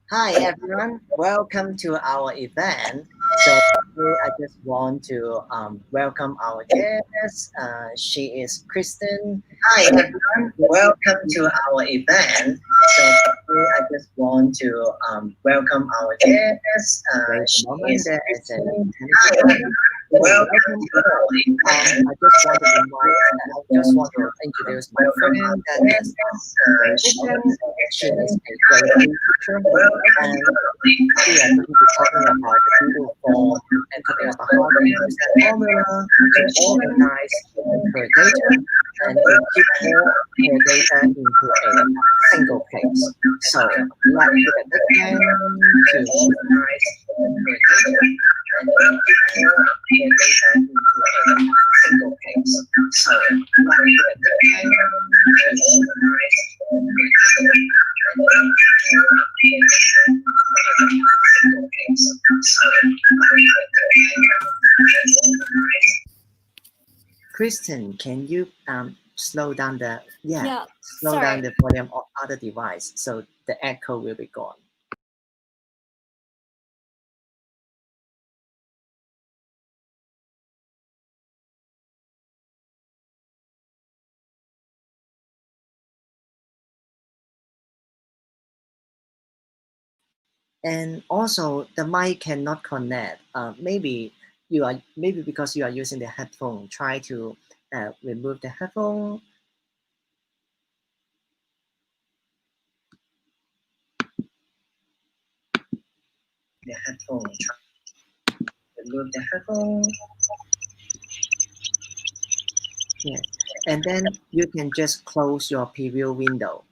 Hi everyone, welcome to our event. So today I just want to welcome our guest. She is Kristen. Hi everyone, welcome to our event. So today I just want to welcome our guest. She is Kristen. Hi everyone, welcome to our event. I just want to introduce my friend that is Kristen. She is a great teacher. And we are going to be talking about the Google form and talking about how to use that formula to organize her data and to keep all her data into a single place. So let's look at the plan to organize her data and to keep all her data into a single place. So let's look at the plan to organize her data and to keep all her data Kristen, can you slow down the slow down the volume of other device so the echo will be gone. And also the mic cannot connect. Maybe because you are using the headphone. Try to remove the headphone. The headphone. Remove the headphone. Yes, and then you can just close your preview window.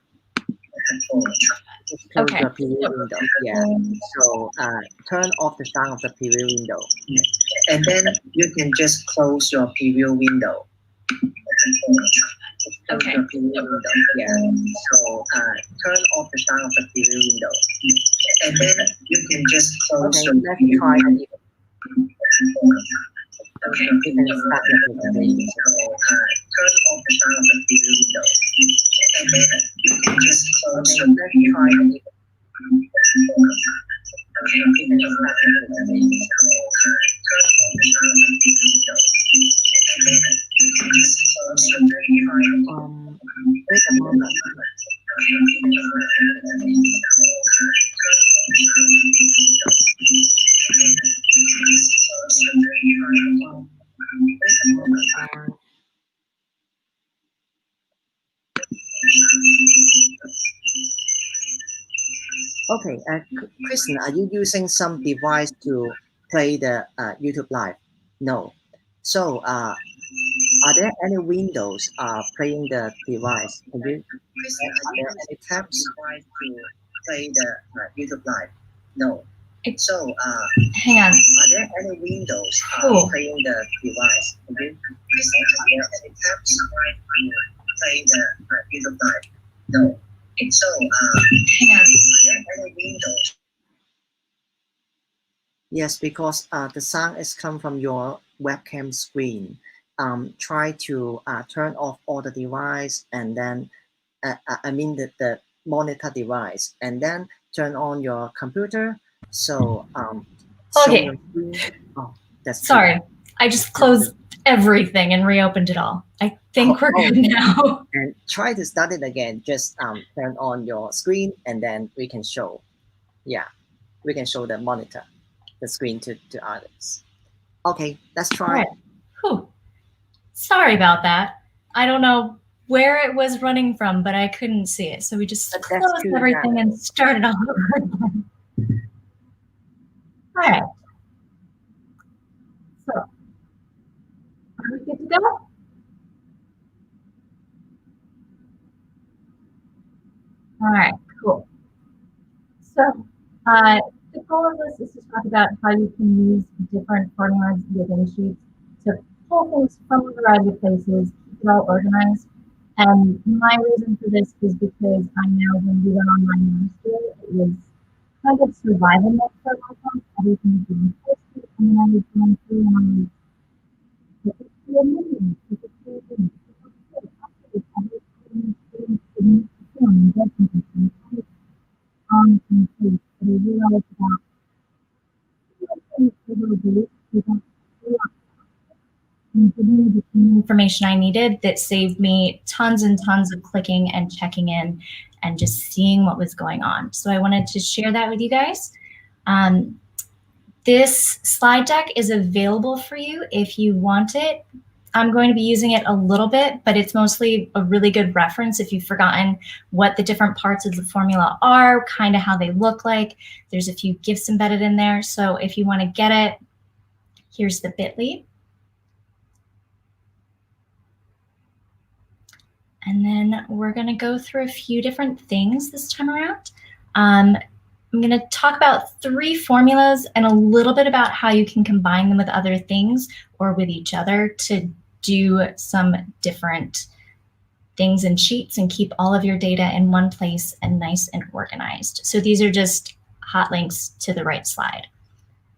Just close your preview window. Yeah. So turn off the sound of the preview window, and then you can just close your preview window. Just close your preview window. Yeah. So turn off the sound of the preview window, and then you can just close your preview window. Okay, you can start your presentation. Turn off the sound of the preview window, and then you can just close your preview window. Okay, you can start your presentation. Turn off the sound of the preview window, and then you can just close your preview window. Wait a moment. Okay, you can start your presentation. Turn off the sound of the preview window, and then you can just close your preview window. Wait a moment. Okay, Kristen, are you using some device to play the YouTube Live? No. So, are there any windows playing the device? Kristen, are there any tabs to play the YouTube Live? No. So, Hang on. are there any windows playing the device? Kristen, are there any tabs to play the YouTube Live? No. So, Hang on. are there any windows? Yes, because the sound is come from your webcam screen. Try to turn off all the device and then, I mean the monitor device, and then turn on your computer. So, Okay. Oh, that's Sorry. good. I just closed everything and reopened it all. I think we're good now. And try to start it again. Just turn on your screen and then we can show. Yeah, we can show the monitor, the screen to others. Okay, let's try. Right. Whew. Sorry about that. I don't know where it was running from, but I couldn't see it. So we just closed everything and started all over again. All right. So, are we good to go? All right, cool. So, the goal of this is to talk about how you can use different formulas within Sheets to pull things from a variety of places, keep it all organized. And my reason for this is because I know when we went online last year, it was kind of survival mode for a long time. Everything was being posted, and then I was going through and I was like, it's the amazing, it's the amazing, it's everything, on complete, but information I needed that saved me tons and tons of clicking and checking in and just seeing what was going on. So I wanted to share that with you guys. This slide deck is available for you if you want it. I'm going to be using it a little bit, but it's mostly a really good reference if you've forgotten what the different parts of the formula are, kind of how they look like. There's a few GIFs embedded in there. So if you want to get it, here's the bit.ly. And then we're going to go through a few different things this time around. I'm going to talk about 3 formulas and a little bit about how you can combine them with other things or with each other to do some different things in sheets and keep all of your data in one place and nice and organized. So these are just hot links to the right slide.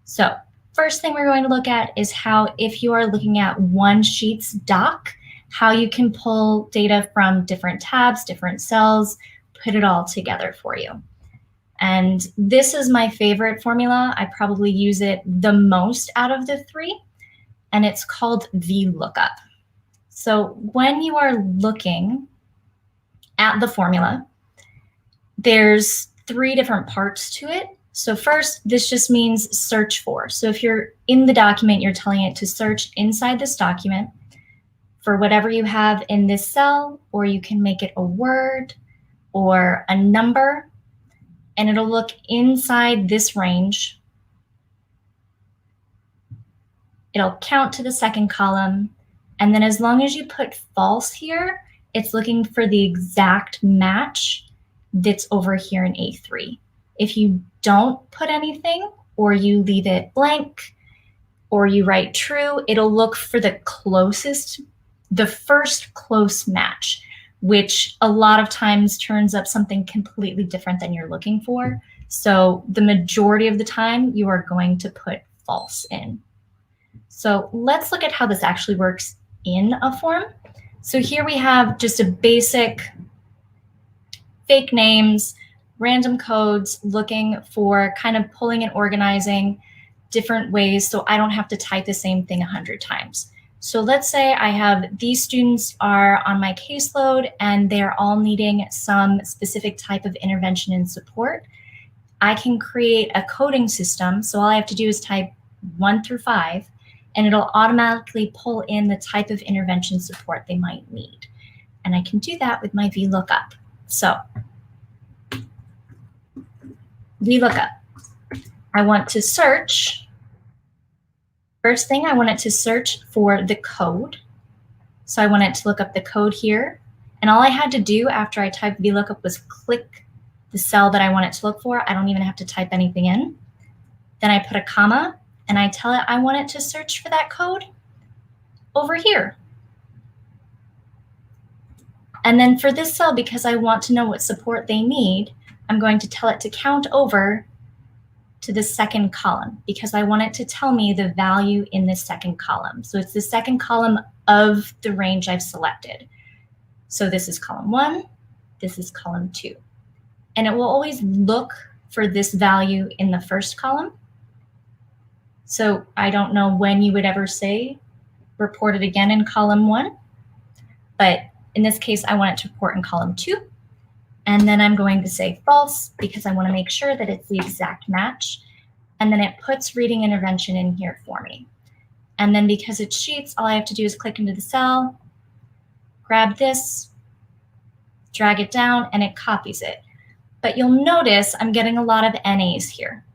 So first thing we're going to look at is how, if you are looking at one sheet's doc, how you can pull data from different tabs, different cells, put it all together for you. And this is my favorite formula. I probably use it the most out of the 3, and it's called VLOOKUP. So when you are looking at the formula, there's 3 different parts to it. So first, this just means search for. So if you're in the document, you're telling it to search inside this document for whatever you have in this cell, or you can make it a word or a number, and it'll look inside this range. It'll count to the second column, and then as long as you put false here, it's looking for the exact match that's over here in A3. If you don't put anything, or you leave it blank, or you write true, it'll look for the closest, the first close match, which a lot of times turns up something completely different than you're looking for. So the majority of the time, you are going to put false in. So let's look at how this actually works in a form. So here we have just a basic fake names, random codes, looking for kind of pulling and organizing different ways so I don't have to type the same thing 100 times. So let's say I have these students are on my caseload and they're all needing some specific type of intervention and support. I can create a coding system. So all I have to do is type 1 through 5, and it'll automatically pull in the type of intervention support they might need. And I can do that with my VLOOKUP. So VLOOKUP, I want to search. First thing, I want it to search for the code. So I want it to look up the code here. And all I had to do after I typed VLOOKUP was click the cell that I want it to look for. I don't even have to type anything in. Then I put a comma and I tell it I want it to search for that code over here. And then for this cell, because I want to know what support they need, I'm going to tell it to count over to the second column because I want it to tell me the value in the second column. So it's the second column of the range I've selected. So this is column 1, this is column 2. And it will always look for this value in the first column. So I don't know when you would ever say report it again in column 1, but in this case, I want it to report in column 2. And then I'm going to say false because I want to make sure that it's the exact match. And then it puts reading intervention in here for me. And then because it's sheets, all I have to do is click into the cell, grab this, drag it down, and it copies it. But you'll notice I'm getting a lot of NAs here.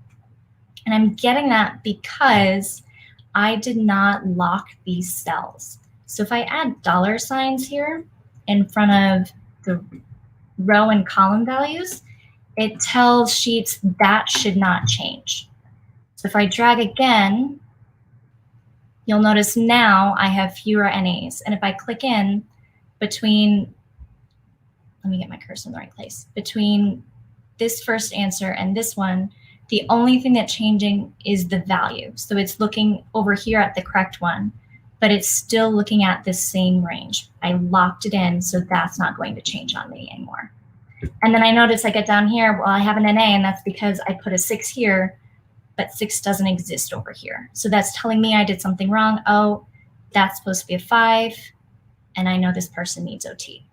And I'm getting that because I did not lock these cells. So if I add $signs here in front of the row and column values, it tells Sheets that should not change. So if I drag again, you'll notice now I have fewer NAs. And if I click in between, let me get my cursor in the right place, between this first answer and this one, the only thing that's changing is the value. So it's looking over here at the correct one, but it's still looking at the same range. I locked it in, so that's not going to change on me anymore. And then I notice I get down here, well, I have an NA, and that's because I put a 6 here, but 6 doesn't exist over here. So that's telling me I did something wrong. Oh, that's supposed to be a 5. and I know this person needs OT.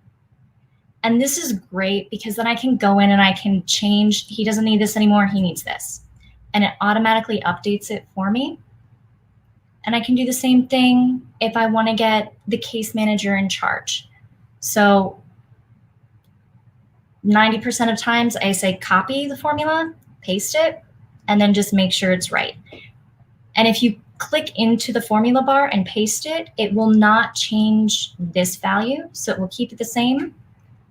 And this is great because then I can go in and I can change, he doesn't need this anymore, he needs this. And it automatically updates it for me. And I can do the same thing if I want to get the case manager in charge. So 90% of times I say copy the formula, paste it, and then just make sure it's right. And if you click into the formula bar and paste it, it will not change this value. So it will keep it the same.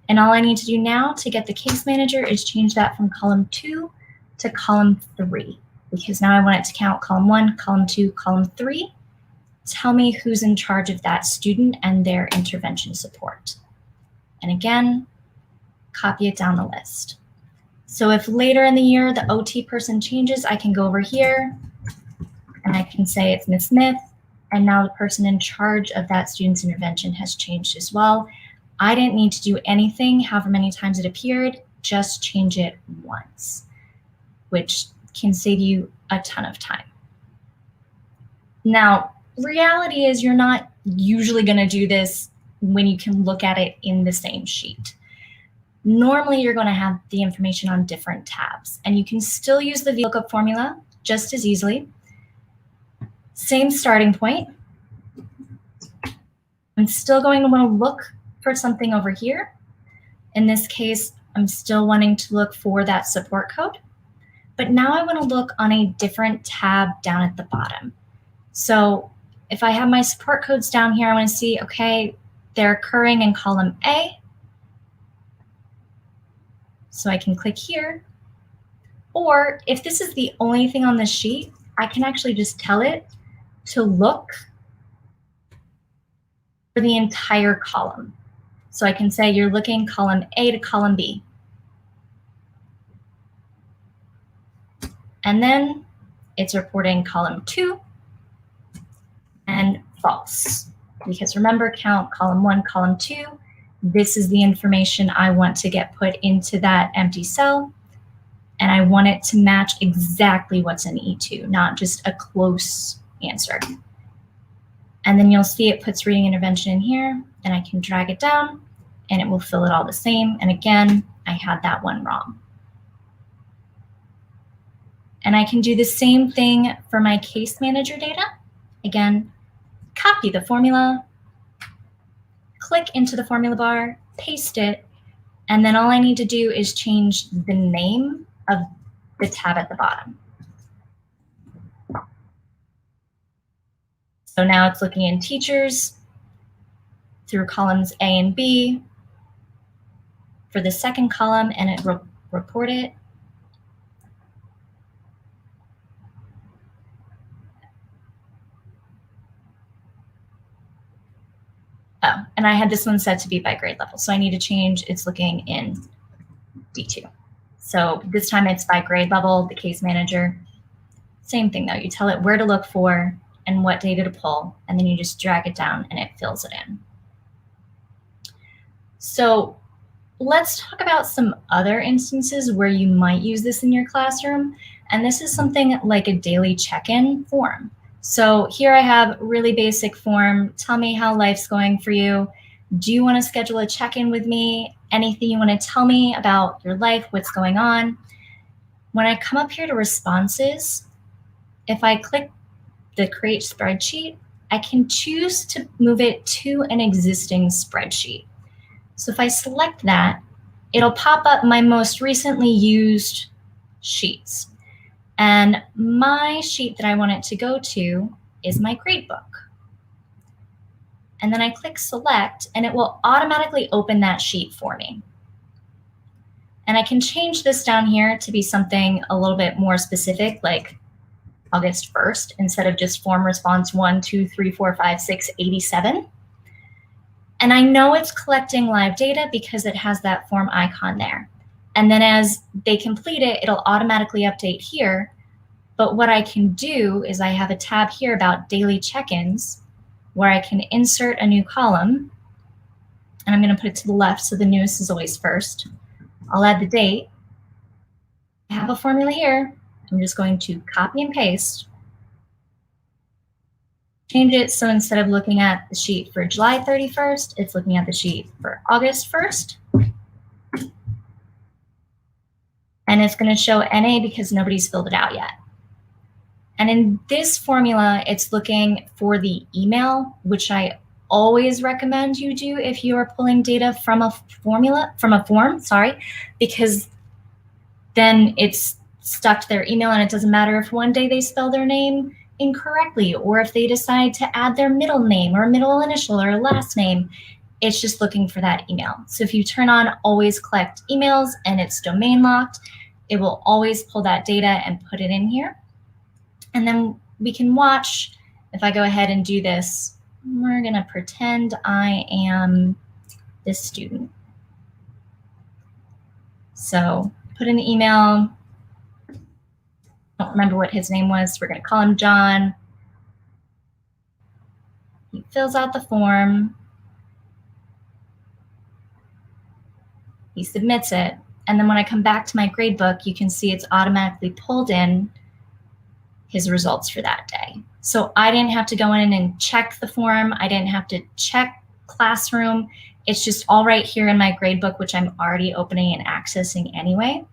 And all I need to do now to get the case manager is change that from column 2 to column 3, because now I want it to count column 1, column 2, column 3. Tell me who's in charge of that student and their intervention support. And again, copy it down the list. So if later in the year the OT person changes, I can go over here and I can say it's Ms. Smith, and now the person in charge of that student's intervention has changed as well. I didn't need to do anything, however many times it appeared, just change it once, which can save you a ton of time. Now, reality is you're not usually going to do this when you can look at it in the same sheet. Normally, you're going to have the information on different tabs, and you can still use the VLOOKUP formula just as easily. Same starting point. I'm still going to want to look for something over here. In this case, I'm still wanting to look for that support code, but now I want to look on a different tab down at the bottom. So if I have my support codes down here, I want to see, okay, they're occurring in column A. So I can click here. Or if this is the only thing on the sheet, I can actually just tell it to look for the entire column. So I can say you're looking column A to column B. And then it's reporting column 2 and false. Because remember, count column 1, column 2. This is the information I want to get put into that empty cell. And I want it to match exactly what's in E2, not just a close answer. And then you'll see it puts reading intervention in here, and I can drag it down and it will fill it all the same. And again, I had that one wrong. And I can do the same thing for my case manager data. Again, copy the formula, click into the formula bar, paste it, and then all I need to do is change the name of the tab at the bottom. So now it's looking in teachers through columns A and B for the second column, and it report it. Oh, and I had this one set to be by grade level, so I need to change, it's looking in D2. So this time it's by grade level, the case manager. Same thing though, you tell it where to look for and what data to pull, and then you just drag it down and it fills it in. So let's talk about some other instances where you might use this in your classroom. And this is something like a daily check-in form. So here I have really basic form. Tell me how life's going for you. Do you want to schedule a check-in with me? Anything you want to tell me about your life, what's going on? When I come up here to responses, if I click the create spreadsheet, I can choose to move it to an existing spreadsheet. So if I select that, it'll pop up my most recently used sheets. And my sheet that I want it to go to is my gradebook. And then I click select, and it will automatically open that sheet for me. And I can change this down here to be something a little bit more specific, like August 1st, instead of just form response 1, 2, 3, 4, 5, 6, 87. And I know it's collecting live data because it has that form icon there. And then as they complete it, it'll automatically update here. But what I can do is I have a tab here about daily check-ins where I can insert a new column. And I'm going to put it to the left so the newest is always first. I'll add the date. I have a formula here. I'm just going to copy and paste. change it so instead of looking at the sheet for July 31st, it's looking at the sheet for August 1st. And it's going to show NA because nobody's filled it out yet. And in this formula, it's looking for the email, which I always recommend you do if you are pulling data from a form, because then it's stuck to their email, and it doesn't matter if one day they spell their name incorrectly or if they decide to add their middle name or middle initial or last name. It's just looking for that email. So if you turn on always collect emails and it's domain locked, it will always pull that data and put it in here. And then we can watch, if I go ahead and do this, we're gonna pretend I am this student. So put in the email, don't remember what his name was, we're gonna call him John. He fills out the form, he submits it, and then when I come back to my gradebook, you can see it's automatically pulled in his results for that day. So I didn't have to go in and check the form. I didn't have to check Classroom. It's just all right here in my gradebook, which I'm already opening and accessing anyway.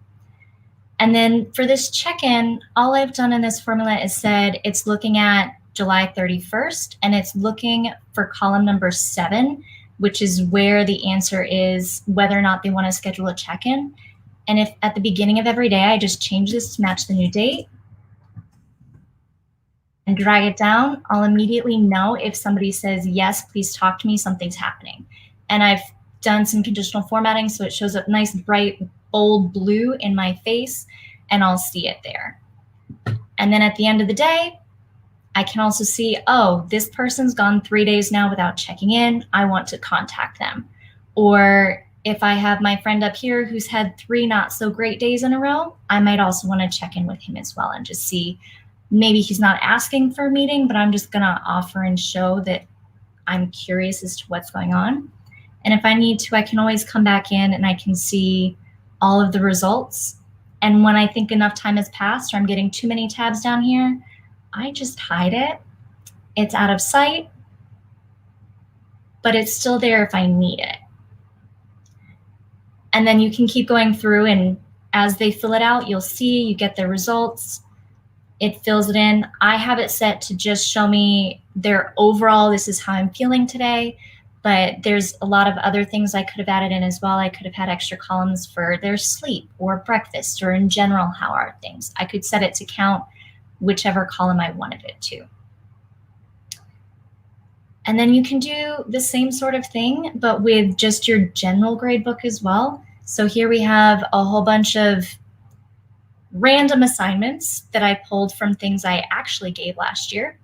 And then for this check-in, all I've done in this formula is said it's looking at July 31st, and it's looking for column number 7, which is where the answer is whether or not they want to schedule a check-in. And if at the beginning of every day, I just change this to match the new date and drag it down, I'll immediately know if somebody says, yes, please talk to me, something's happening. And I've done some conditional formatting, so it shows up nice, bright, bold blue in my face, and I'll see it there. And then at the end of the day, I can also see, oh, this person's gone 3 days now without checking in. I want to contact them. Or if I have my friend up here who's had 3 not so great days in a row, I might also want to check in with him as well and just see, maybe he's not asking for a meeting, but I'm just gonna offer and show that I'm curious as to what's going on. And if I need to, I can always come back in and I can see all of the results. And when I think enough time has passed or I'm getting too many tabs down here, I just hide it. It's out of sight, but it's still there if I need it. And then you can keep going through, and as they fill it out, you'll see, you get their results. It fills it in. I have it set to just show me their overall, this is how I'm feeling today, but there's a lot of other things I could have added in as well. I could have had extra columns for their sleep or breakfast or in general, how are things. I could set it to count whichever column I wanted it to. And then you can do the same sort of thing, but with just your general gradebook as well. So here we have a whole bunch of random assignments that I pulled from things I actually gave last year.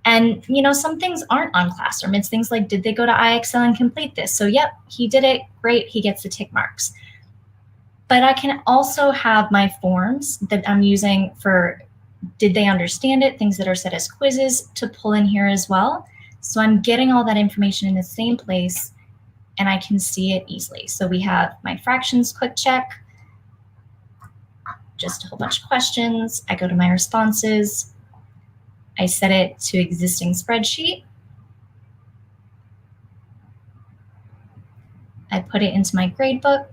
And you know, some things aren't on Classroom. It's things like, did they go to IXL and complete this? So yep, he did it, great, he gets the tick marks. But I can also have my forms that I'm using for, did they understand it, things that are set as quizzes, to pull in here as well. So I'm getting all that information in the same place and I can see it easily. So we have my fractions quick check, just a whole bunch of questions. I go to my responses. I set it to existing spreadsheet. I put it into my gradebook.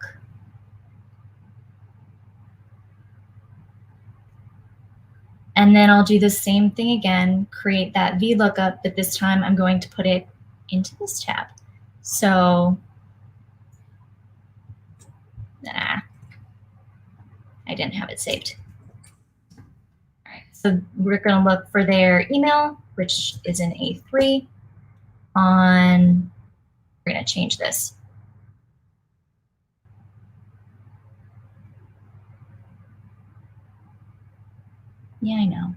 And then I'll do the same thing again, create that VLOOKUP, but this time I'm going to put it into this tab. So, I didn't have it saved. All right, so we're going to look for their email, which is in A3 on, we're going to change this. Yeah, I know.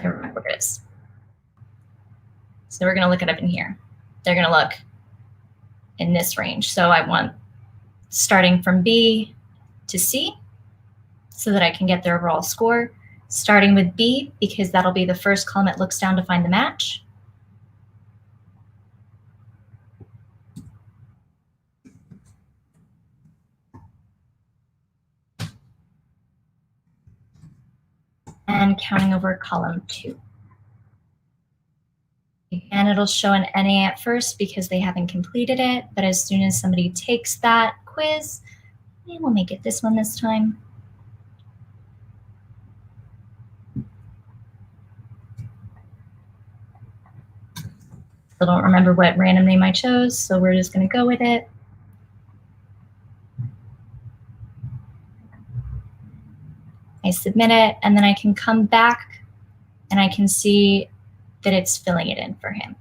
I remember what it is. So we're going to look it up in here. They're going to look in this range. So I want starting from B to C so that I can get their overall score. Starting with B because that'll be the first column it looks down to find the match. and counting over column 2. And it'll show an NA at first because they haven't completed it, but as soon as somebody takes that quiz, they will make it this one this time. Still don't remember what random name I chose, so we're just going to go with it. I submit it, and then I can come back and I can see that it's filling it in for him.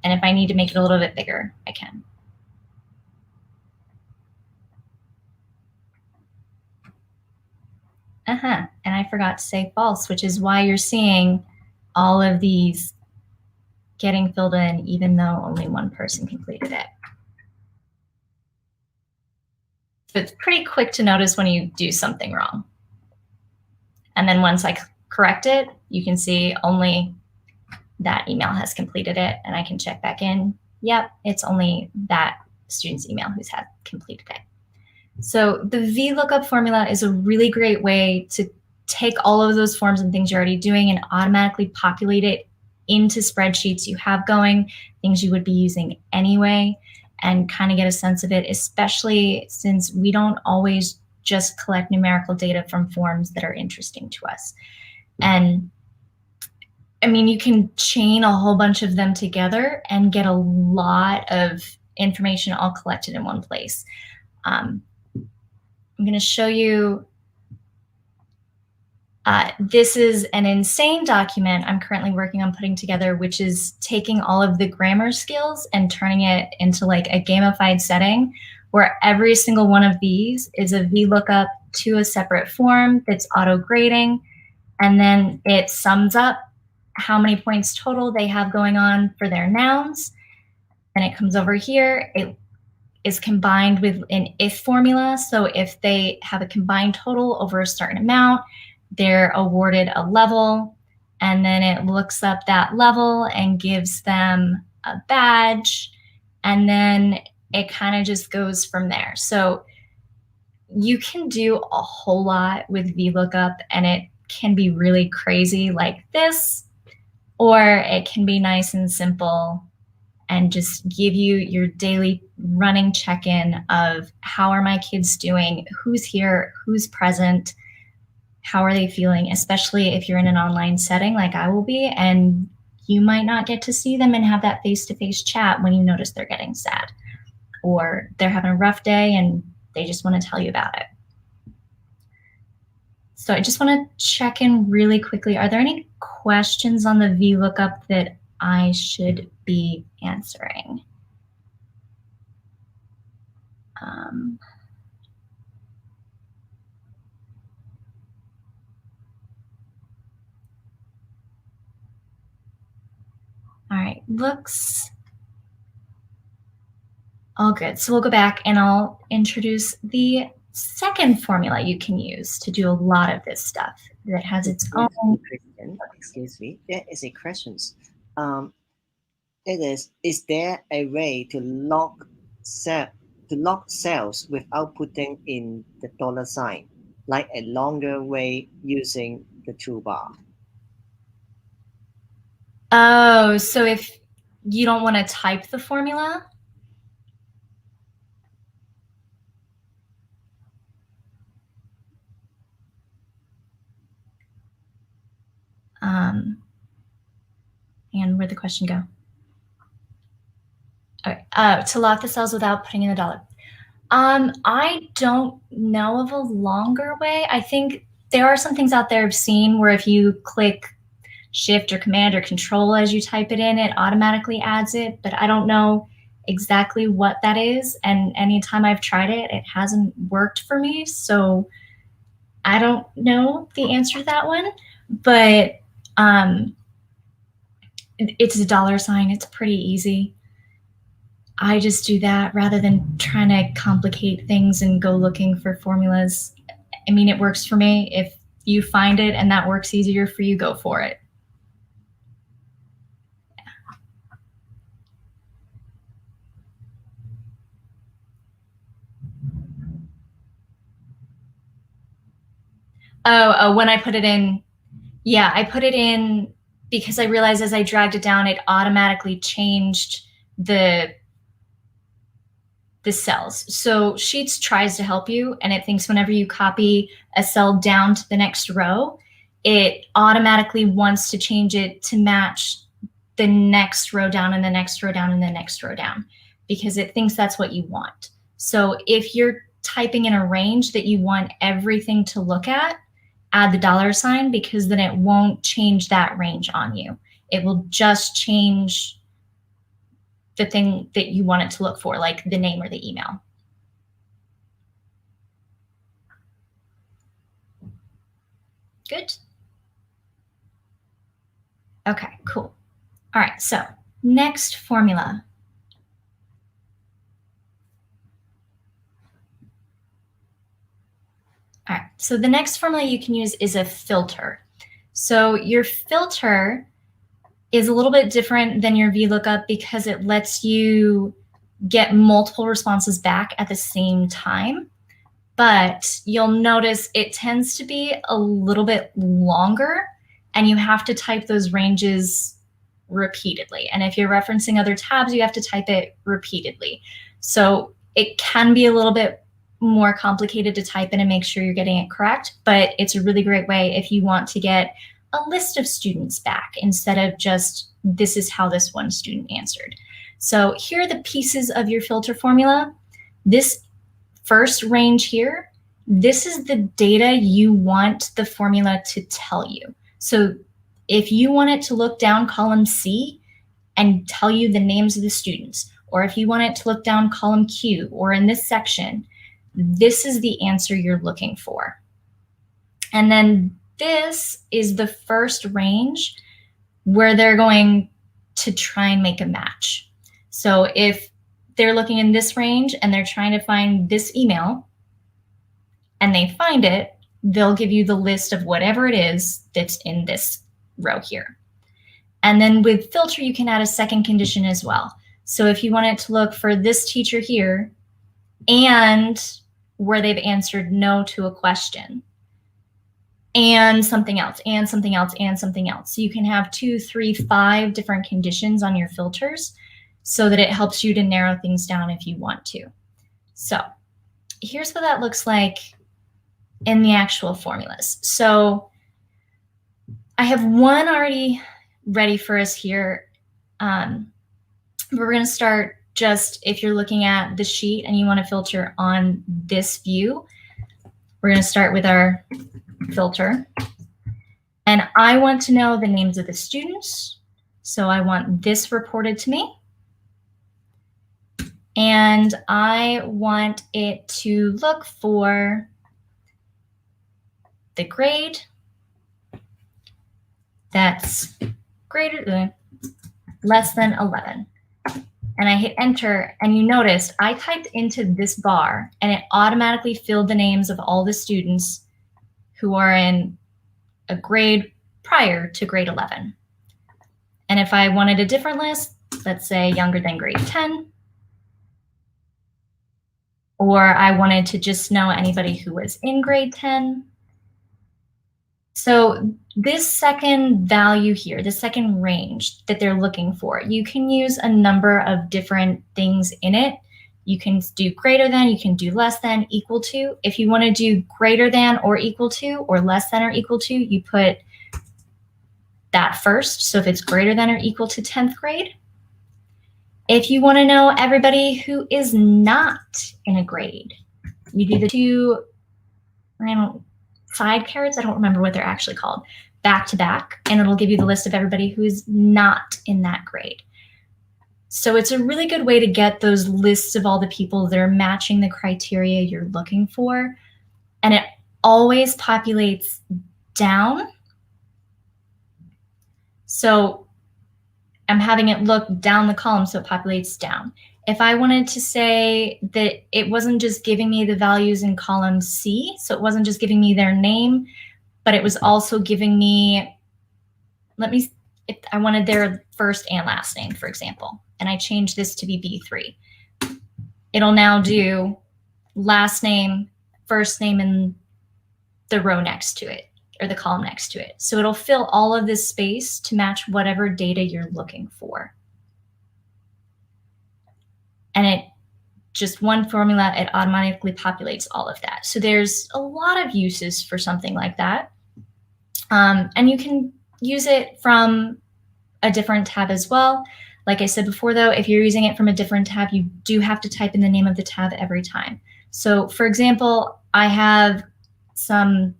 And if I need to make it a little bit bigger, I can. And I forgot to say false, which is why you're seeing all of these getting filled in even though only one person completed it. So it's pretty quick to notice when you do something wrong. And then once I correct it, you can see only that email has completed it, and I can check back in. Yep, it's only that student's email who's had completed it. So the VLOOKUP formula is a really great way to take all of those forms and things you're already doing and automatically populate it into spreadsheets you have going, things you would be using anyway, and kind of get a sense of it, especially since we don't always just collect numerical data from forms that are interesting to us. And I mean, you can chain a whole bunch of them together and get a lot of information all collected in one place. I'm going to show you, this is an insane document I'm currently working on putting together, which is taking all of the grammar skills and turning it into like a gamified setting where every single one of these is a VLOOKUP to a separate form that's auto grading, and then it sums up how many points total they have going on for their nouns. Then it comes over here. It is combined with an if formula. So if they have a combined total over a certain amount, they're awarded a level. And then it looks up that level and gives them a badge. And then it kind of just goes from there. So you can do a whole lot with VLOOKUP, and it can be really crazy like this, or it can be nice and simple and just give you your daily running check-in of how are my kids doing, who's here, who's present, how are they feeling, especially if you're in an online setting like I will be, and you might not get to see them and have that face-to-face chat when you notice they're getting sad or they're having a rough day and they just want to tell you about it. So I just want to check in really quickly. Are there any questions on the VLOOKUP that I should be answering? All right, looks all good. So we'll go back and I'll introduce the second formula you can use to do a lot of this stuff that has its own. Excuse me, there is a question. Is there a way to lock cells without putting in the dollar sign, like a longer way using the toolbar? Oh, so if you don't want to type the formula? And where'd the question go? Okay. To lock the cells without putting in the dollar. I don't know of a longer way. I think there are some things out there I've seen where if you click Shift or Command or Control as you type it in, it automatically adds it, but I don't know exactly what that is. And anytime I've tried it, it hasn't worked for me. So I don't know the answer to that one, but it's a dollar sign. It's pretty easy. I just do that rather than trying to complicate things and go looking for formulas. I mean, it works for me. If you find it and that works easier for you, go for it. When I put it in, yeah, I put it in because I realized as I dragged it down, it automatically changed the cells. So Sheets tries to help you, and it thinks whenever you copy a cell down to the next row, it automatically wants to change it to match the next row down and the next row down and the next row down, because it thinks that's what you want. So if you're typing in a range that you want everything to look at, add the $sign, because then it won't change that range on you. It will just change the thing that you want it to look for, like the name or the email. Good. Okay, cool. All right, so next formula. All right, so the next formula you can use is a filter. So your filter is a little bit different than your VLOOKUP because it lets you get multiple responses back at the same time. But you'll notice it tends to be a little bit longer, and you have to type those ranges repeatedly. And if you're referencing other tabs, you have to type it repeatedly. So it can be a little bit more complicated to type in and make sure you're getting it correct, but it's a really great way if you want to get a list of students back instead of just this is how this one student answered. So here are the pieces of your filter formula. This first range here, this is the data you want the formula to tell you. So if you want it to look down column C and tell you the names of the students, or if you want it to look down column Q or in this section, this is the answer you're looking for. And then this is the first range where they're going to try and make a match. So if they're looking in this range and they're trying to find this email and they find it, they'll give you the list of whatever it is that's in this row here. And then with filter, you can add a second condition as well. So if you want it to look for this teacher here and where they've answered no to a question, and something else, and something else, and something else. So you can have 2, 3, 5 different conditions on your filters so that it helps you to narrow things down if you want to. So here's what that looks like in the actual formulas. So I have one already ready for us here. We're going to start just if you're looking at the sheet and you want to filter on this view, we're going to start with our filter. And I want to know the names of the students. So I want this reported to me. And I want it to look for the grade that's greater than, less than 11. And I hit enter, and you notice I typed into this bar and it automatically filled the names of all the students who are in a grade prior to grade 11. And if I wanted a different list, let's say younger than grade 10, or I wanted to just know anybody who was in grade 10. So this second value here, the second range that they're looking for, you can use a number of different things in it. You can do greater than, you can do less than, equal to. If you want to do greater than or equal to, or less than or equal to, you put that first. So if it's greater than or equal to 10th grade. If you want to know everybody who is not in a grade, you do the two side carrots, I don't remember what they're actually called, back to back, and it'll give you the list of everybody who is not in that grade. So it's a really good way to get those lists of all the people that are matching the criteria you're looking for. And it always populates down. So I'm having it look down the column, so it populates down. If I wanted to say that it wasn't just giving me the values in column C, so it wasn't just giving me their name, but it was also giving me, if I wanted their first and last name, for example, and I changed this to be B3, it'll now do last name, first name, and the row next to it or the column next to it. So it'll fill all of this space to match whatever data you're looking for. And it just one formula, it automatically populates all of that. So there's a lot of uses for something like that. And you can use it from a different tab as well. Like I said before, though, if you're using it from a different tab, you do have to type in the name of the tab every time. So for example, I have some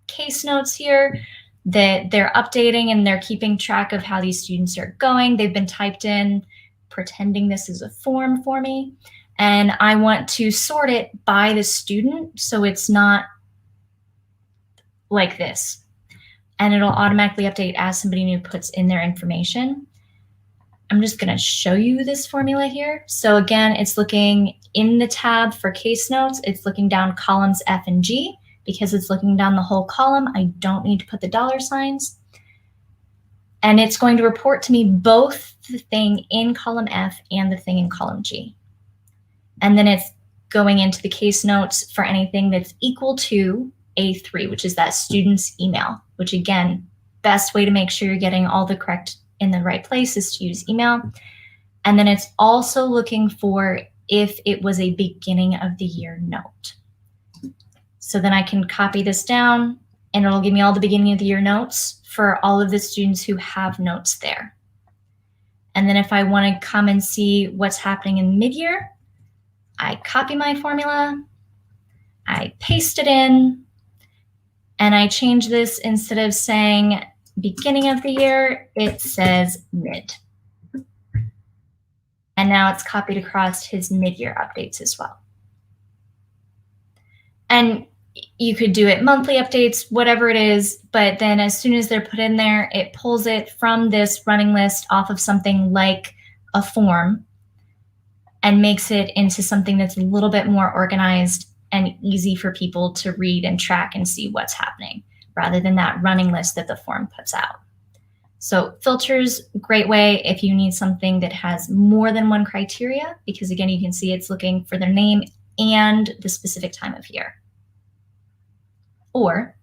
case notes here that they're updating and they're keeping track of how these students are going. They've been typed in, pretending this is a form for me. And I want to sort it by the student so it's not like this. And it'll automatically update as somebody new puts in their information. I'm just going to show you this formula here. So again, it's looking in the tab for case notes. It's looking down columns F and G. Because it's looking down the whole column, I don't need to put the dollar signs. And it's going to report to me both the thing in column F and the thing in column G. And then it's going into the case notes for anything that's equal to A3, which is that student's email, which again, best way to make sure you're getting all the correct in the right place is to use email. And then it's also looking for if it was a beginning of the year note. So then I can copy this down and it'll give me all the beginning of the year notes for all of the students who have notes there. And then if I want to come and see what's happening in mid-year, I copy my formula, I paste it in, and I change this. Instead of saying beginning of the year, it says mid. And now it's copied across his mid-year updates as well. And you could do it monthly updates, whatever it is, but then as soon as they're put in there, it pulls it from this running list off of something like a form and makes it into something that's a little bit more organized and easy for people to read and track and see what's happening, rather than that running list that the form puts out. So filters, great way if you need something that has more than one criteria, because again, you can see it's looking for their name and the specific time of year. Or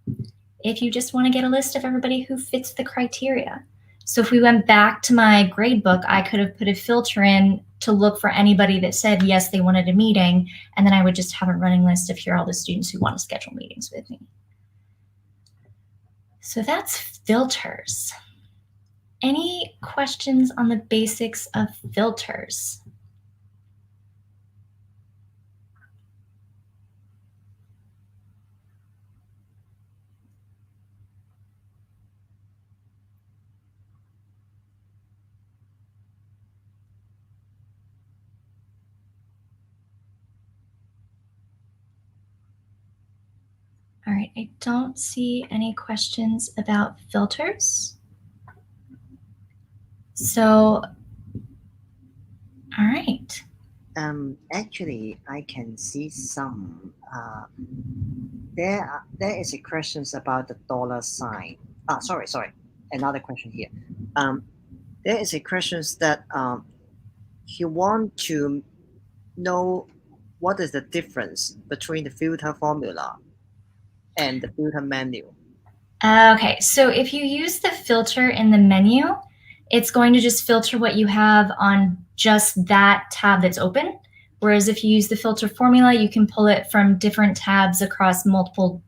if you just want to get a list of everybody who fits the criteria. So if we went back to my grade book, I could have put a filter in to look for anybody that said, yes, they wanted a meeting. And then I would just have a running list of here are all the students who want to schedule meetings with me. So that's filters. Any questions on the basics of filters? All right, I don't see any questions about filters. So, all right. Actually, I can see some. There is a questions about the dollar sign. Sorry. Another question here. There is a questions that you want to know what is the difference between the filter formula and the filter menu. Okay, so if you use the filter in the menu, it's going to just filter what you have on just that tab that's open. Whereas if you use the filter formula, you can pull it from different tabs across multiple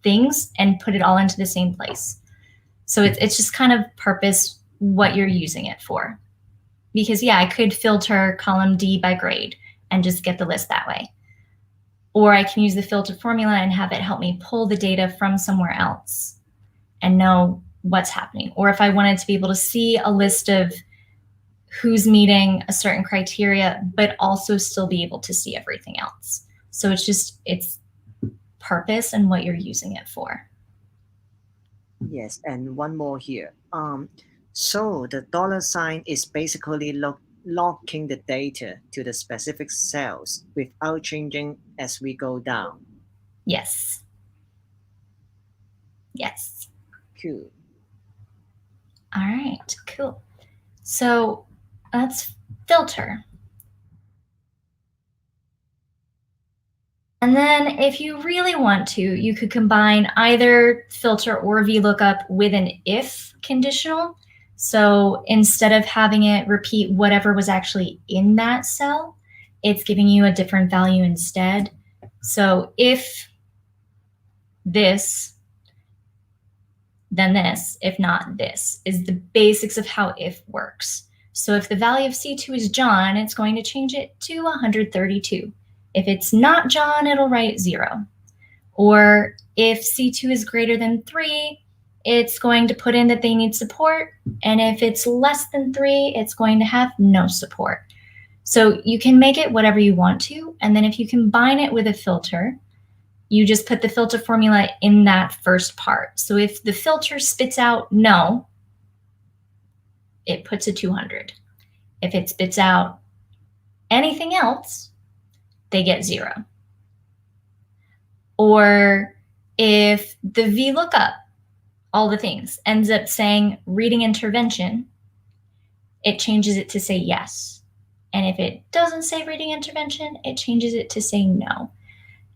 things and put it all into the same place. So it's just kind of purpose what you're using it for. Because yeah, I could filter column D by grade and just get the list that way. Or I can use the filter formula and have it help me pull the data from somewhere else and know what's happening. Or if I wanted to be able to see a list of who's meeting a certain criteria, but also still be able to see everything else. So it's purpose and what you're using it for. Yes, and one more here. So the dollar sign is basically locking the data to the specific cells without changing as we go down. Yes. Yes. Cool. All right, cool. So let's filter. And then if you really want to, you could combine either filter or VLOOKUP with an if conditional. So instead of having it repeat whatever was actually in that cell, it's giving you a different value instead. So if this, then this, if not this, is the basics of how if works. So if the value of C2 is John, it's going to change it to 132. If it's not John, it'll write 0. Or if C2 is greater than 3, it's going to put in that they need support. And if it's less than 3, it's going to have no support. So you can make it whatever you want to. And then if you combine it with a filter, you just put the filter formula in that first part. So if the filter spits out no, it puts a 200. If it spits out anything else, they get 0. Or if the VLOOKUP, all the things, ends up saying reading intervention, it changes it to say yes. And if it doesn't say reading intervention, it changes it to say no.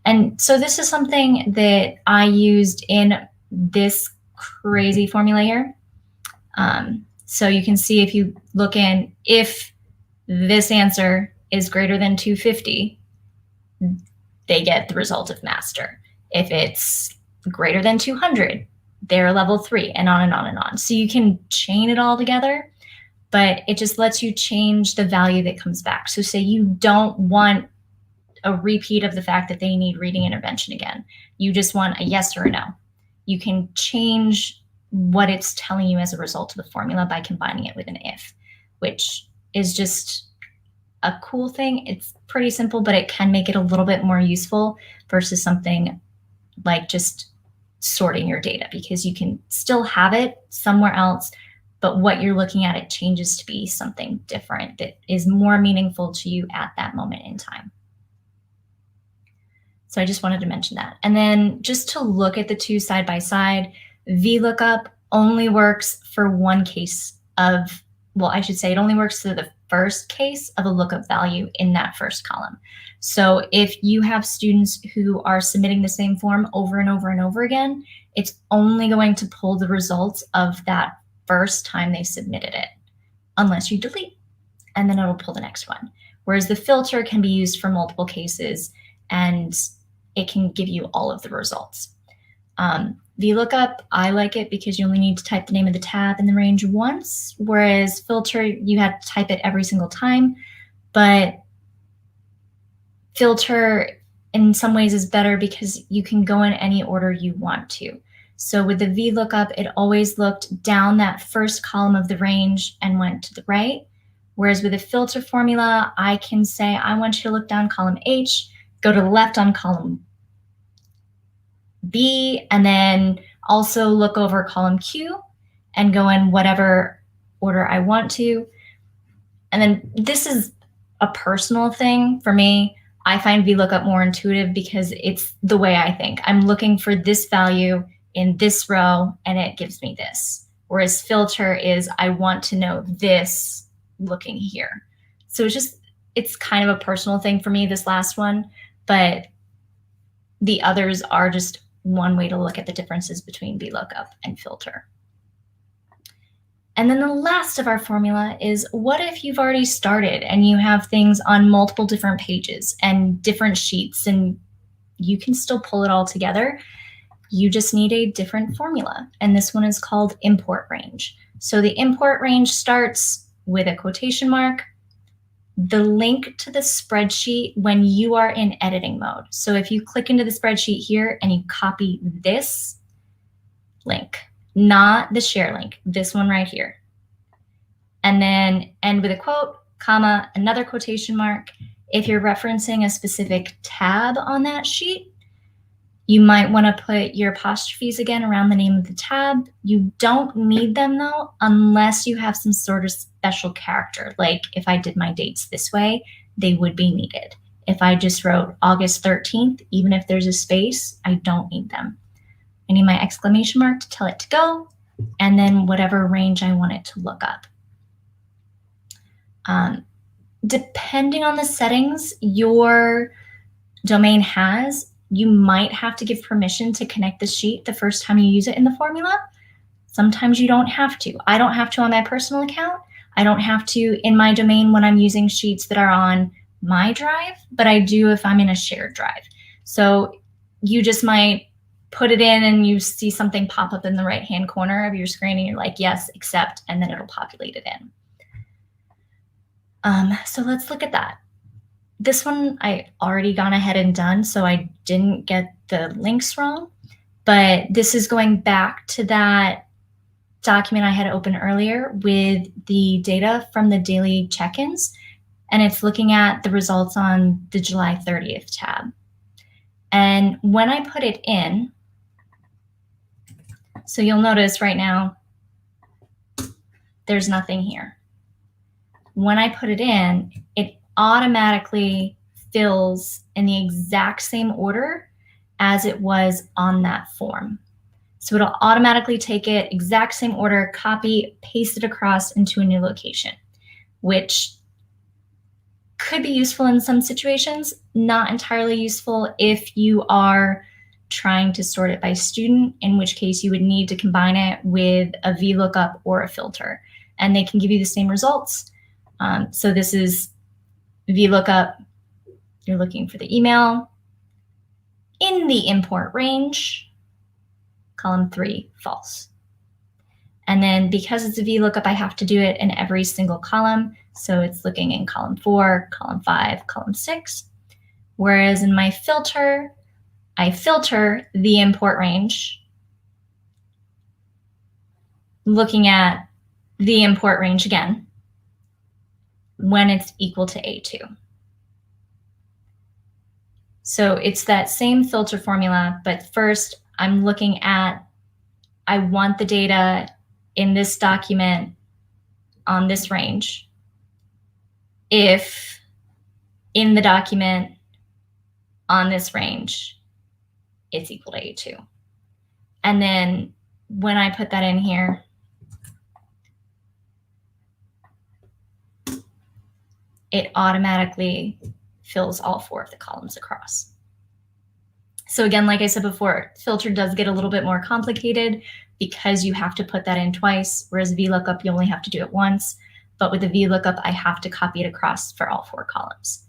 And so this is something that I used in this crazy formula here. So you can see if you look in, if this answer is greater than 250, they get the result of master. If it's greater than 200, they're level 3, and on and on and on. So you can chain it all together, but it just lets you change the value that comes back. So say you don't want a repeat of the fact that they need reading intervention again. You just want a yes or a no. You can change what it's telling you as a result of the formula by combining it with an if, which is just a cool thing. It's pretty simple, but it can make it a little bit more useful versus something like just sorting your data, because you can still have it somewhere else, but what you're looking at, it changes to be something different that is more meaningful to you at that moment in time. So I just wanted to mention that. And then just to look at the two side by side, VLOOKUP only works for one case of, well, I should say it only works for the first case of a lookup value in that first column. So if you have students who are submitting the same form over and over and over again, it's only going to pull the results of that first time they submitted it, unless you delete, and then it'll pull the next one. Whereas the filter can be used for multiple cases, and it can give you all of the results. VLOOKUP, I like it because you only need to type the name of the tab in the range once, whereas filter, you have to type it every single time. But filter in some ways is better because you can go in any order you want to. So with the VLOOKUP, it always looked down that first column of the range and went to the right. Whereas with a filter formula, I can say, I want you to look down column H, go to the left on column B, and then also look over column Q and go in whatever order I want to. And then this is a personal thing for me. I find VLOOKUP more intuitive because it's the way I think. I'm looking for this value in this row and it gives me this. Whereas filter is, I want to know this looking here. So it's kind of a personal thing for me, this last one, but the others are just one way to look at the differences between VLOOKUP and filter. And then the last of our formula is, what if you've already started and you have things on multiple different pages and different sheets, and you can still pull it all together. You just need a different formula. And this one is called import range. So the import range starts with a quotation mark, the link to the spreadsheet when you are in editing mode. So if you click into the spreadsheet here and you copy this link, not the share link, this one right here, and then end with a quote, comma, another quotation mark. If you're referencing a specific tab on that sheet, you might want to put your apostrophes again around the name of the tab. You don't need them though, unless you have some sort of special character. Like if I did my dates this way, they would be needed. If I just wrote August 13th, even if there's a space, I don't need them. I need my exclamation mark to tell it to go, and then whatever range I want it to look up. Depending on the settings, your domain has, you might have to give permission to connect the sheet the first time you use it in the formula. Sometimes you don't have to. I don't have to on my personal account. I don't have to in my domain when I'm using sheets that are on my drive, but I do if I'm in a shared drive. So you just might put it in and you see something pop up in the right-hand corner of your screen and you're like, yes, accept, and then it'll populate it in. So let's look at that. This one I already gone ahead and done, so I didn't get the links wrong, but this is going back to that document I had open earlier with the data from the daily check-ins, and it's looking at the results on the July 30th tab. And when I put it in, so you'll notice right now, there's nothing here. When I put it in, it automatically fills in the exact same order as it was on that form. So it'll automatically take it, exact same order, copy, paste it across into a new location, which could be useful in some situations, not entirely useful if you are trying to sort it by student, in which case you would need to combine it with a VLOOKUP or a filter, and they can give you the same results. So this is VLOOKUP. You're looking for the email in the import range, column 3, false. And then because it's a VLOOKUP, I have to do it in every single column. So it's looking in column 4, column 5, column 6. Whereas in my filter, I filter the import range, looking at the import range again when it's equal to A2. So it's that same filter formula, but first I'm looking at, I want the data in this document on this range if in the document on this range it's equal to A2. And then when I put that in here, it automatically fills all 4 of the columns across. So again, like I said before, filter does get a little bit more complicated because you have to put that in twice, whereas VLOOKUP, you only have to do it once. But with the VLOOKUP, I have to copy it across for all 4 columns.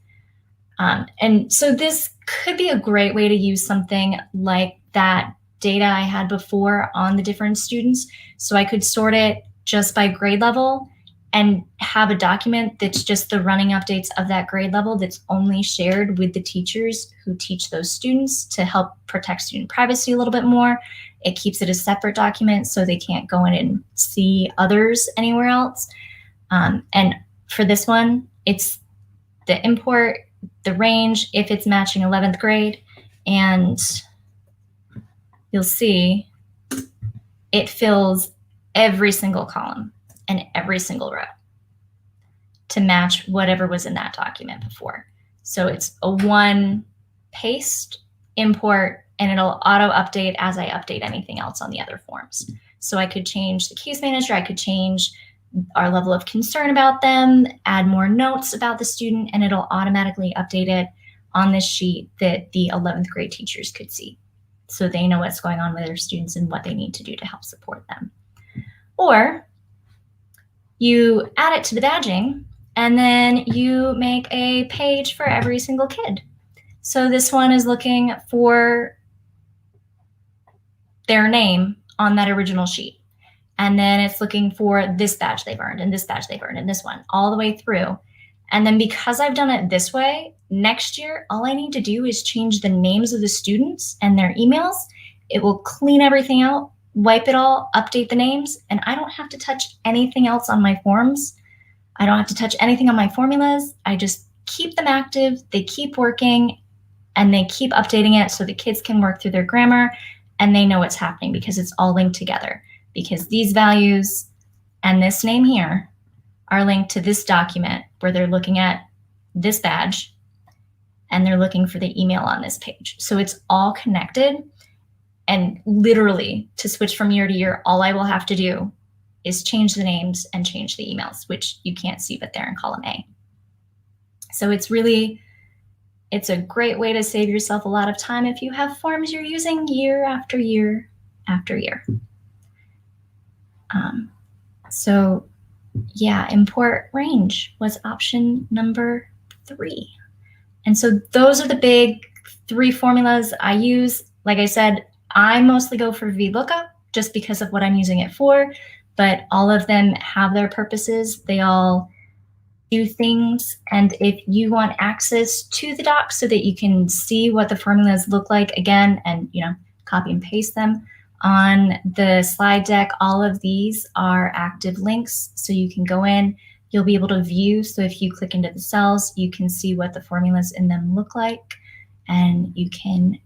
And so this could be a great way to use something like that data I had before on the different students. So I could sort it just by grade level and have a document that's just the running updates of that grade level that's only shared with the teachers who teach those students to help protect student privacy a little bit more. It keeps it a separate document so they can't go in and see others anywhere else. And for this one, it's the import, the range, if it's matching 11th grade, and you'll see it fills every single column and every single row to match whatever was in that document before. So it's a one paste, import, and it'll auto update as I update anything else on the other forms. So I could change the case manager, I could change our level of concern about them, add more notes about the student, and it'll automatically update it on this sheet that the 11th grade teachers could see. So they know what's going on with their students and what they need to do to help support them. Or you add it to the badging and then you make a page for every single kid. So this one is looking for their name on that original sheet. And then it's looking for this badge they've earned and this badge they've earned and this one all the way through. And then because I've done it this way, next year, all I need to do is change the names of the students and their emails. It will clean everything out, wipe it all, update the names, and I don't have to touch anything else on my forms. I don't have to touch anything on my formulas. I just keep them active, they keep working, and they keep updating it so the kids can work through their grammar and they know what's happening because it's all linked together. Because these values and this name here are linked to this document where they're looking at this badge and they're looking for the email on this page. So it's all connected, and literally to switch from year to year, all I will have to do is change the names and change the emails, which you can't see, but they're in column A. So it's really It's a great way to save yourself a lot of time if you have forms you're using year after year after year. So yeah, import range was option number 3. And so those are the big 3 formulas I use. Like I said, I mostly go for VLOOKUP just because of what I'm using it for, but all of them have their purposes. They all do things. And if you want access to the doc so that you can see what the formulas look like again and, copy and paste them on the slide deck, all of these are active links. So you can go in, you'll be able to view. So if you click into the cells, you can see what the formulas in them look like, and you can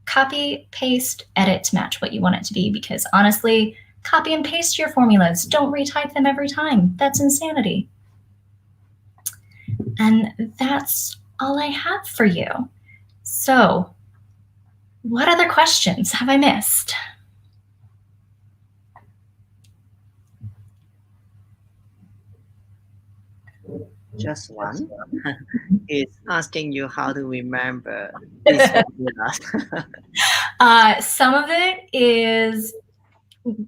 copy, paste, edit to match what you want it to be, because honestly, copy and paste your formulas. Don't retype them every time. That's insanity. And that's all I have for you. So what other questions have I missed? Just one. It's asking you how to remember these formulas. Some of it is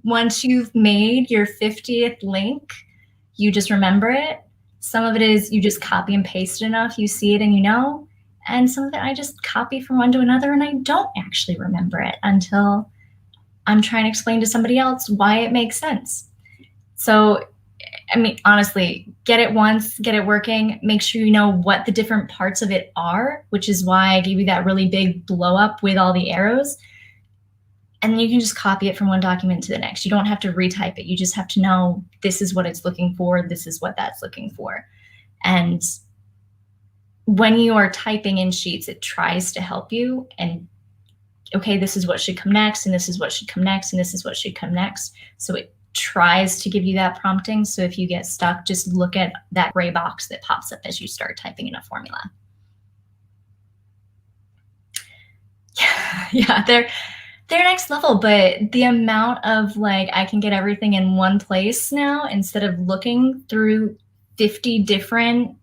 once you've made your 50th link, you just remember it. Some of it is you just copy and paste it enough, you see it and you know. And some of it I just copy from one to another and I don't actually remember it until I'm trying to explain to somebody else why it makes sense. So, I mean, honestly, get it once, get it working, make sure you know what the different parts of it are, which is why I gave you that really big blow up with all the arrows. And then you can just copy it from one document to the next. You don't have to retype it. You just have to know this is what it's looking for. This is what that's looking for. And when you are typing in sheets, it tries to help you. And okay, this is what should come next, and this is what should come next, and this is what should come next. So it tries to give you that prompting. So if you get stuck, just look at that gray box that pops up as you start typing in a formula. Yeah, they're next level, but the amount of I can get everything in one place now instead of looking through 50 different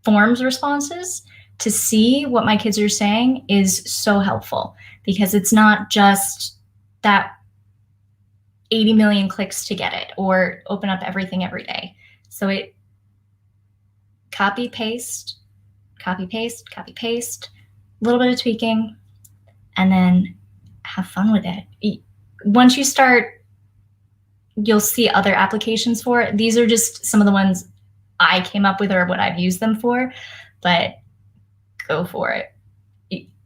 forms responses to see what my kids are saying is so helpful, because it's not just that 80 million clicks to get it or open up everything every day. So it copy, paste, copy, paste, copy, paste, a little bit of tweaking, and then have fun with it. Once you start, you'll see other applications for it. These are just some of the ones I came up with or what I've used them for, but go for it.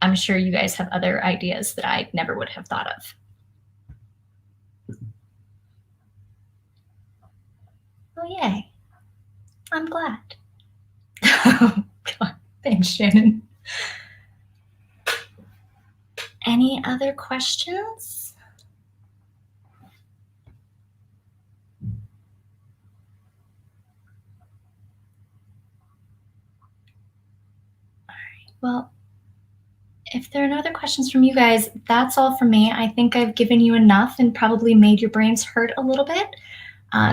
I'm sure you guys have other ideas that I never would have thought of. Oh, yay. I'm glad. Oh, God. Thanks, Shannon. Any other questions? All right. Well, if there are no other questions from you guys, that's all from me. I think I've given you enough and probably made your brains hurt a little bit.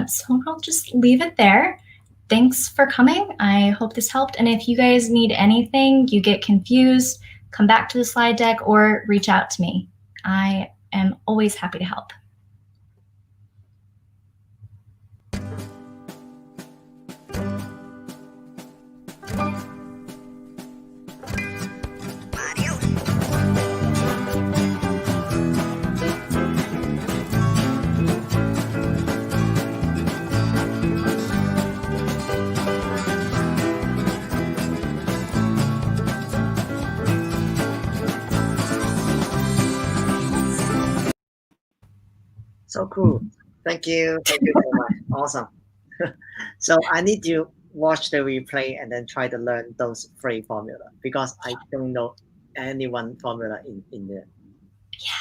So I'll just leave it there. Thanks for coming. I hope this helped. And if you guys need anything, you get confused, come back to the slide deck or reach out to me. I am always happy to help. So cool. Thank you. Thank you so much. Awesome. So I need to watch the replay and then try to learn those 3 formula, because I don't know any one formula in there. Yeah.